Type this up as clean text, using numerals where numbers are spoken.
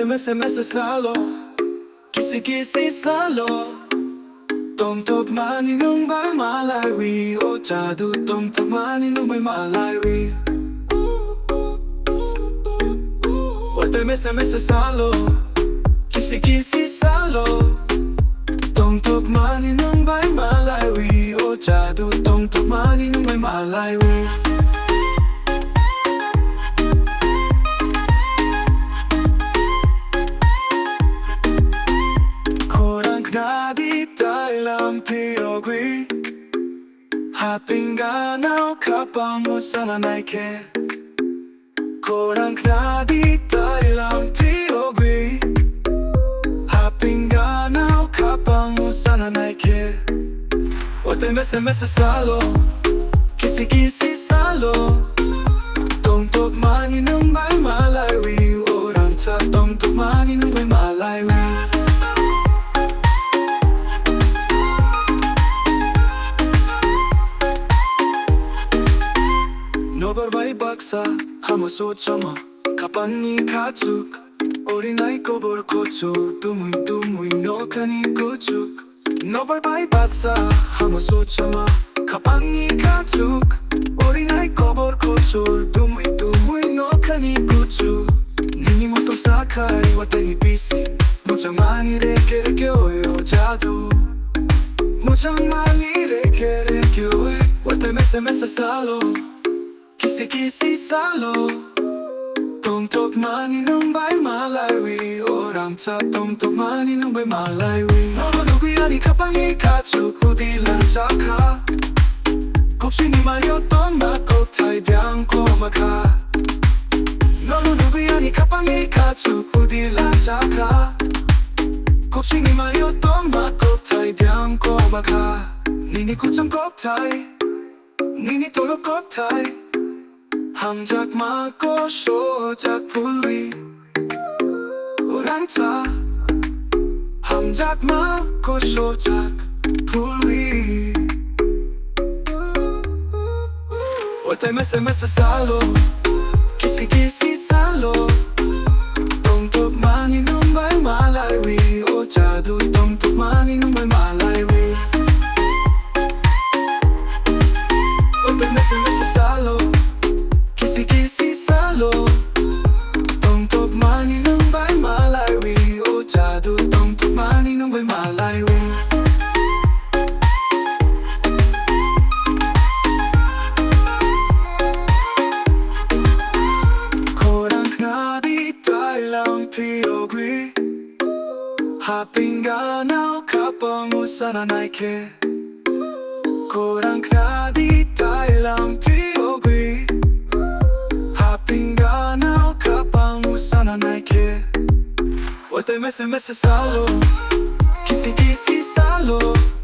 mese salo, kisi salo. Tok mani nung bay malay wi, oh Jadu. Tok mani nung bay malay wi. Mese salo, kisi salo. Tok mani nung bay malay wi, oh Jadu. Tok mani nung bay malay wi. Piogui Hapinga nao kapang mo sana naike Korang knadi tailang piogui Hapinga nao kapang mo sana naike Ote mese salo Kisi salo Tok mani nung bay malay wi Orang ta tok mani nung bay malay wi. Nobarbai baksa hamo sochama kapani kachuk orinai kokboroksong dumui no kani kuchuk. Nobarbai baksa hamo sochama kapani kachuk orinai kokboroksong dumui no kani kuchuk. Nini moto sakai watani bisi muchang mani reke oyo Jadu. Muchang mani reke oyo wate mese salo. Kisi salo. Tok mani nung bay malay wi. Orang ta tok mani nung bay malay wi. Nuguyani kapang ikachuk udilan chaka. Kopshini mario toma koktay bianco maka. Nuguyani kapang ikachuk udilan chaka. Kopshini mario toma koktay bianco maka. Nini kuchang koktay, nini tolo koktay. Hamjak mako shojak pulwi Orang ta Hamjak mako shojak pulwi Ote mese salo Kisi salo Tok mani nung bay malay wi, oh Jadu. Tok mani nung bay malay wi. Ote mese salo Kisi salo. Tok mani nung bay malay wi, oh Jadu. Tok mani nung bay malay wi. Korang knadi tailang piogui Hapinga nao kapang mo sana naike Korang knadi tailang piogui Hapinga nao kapang mo sana naike Wate mese salo Kisi salo.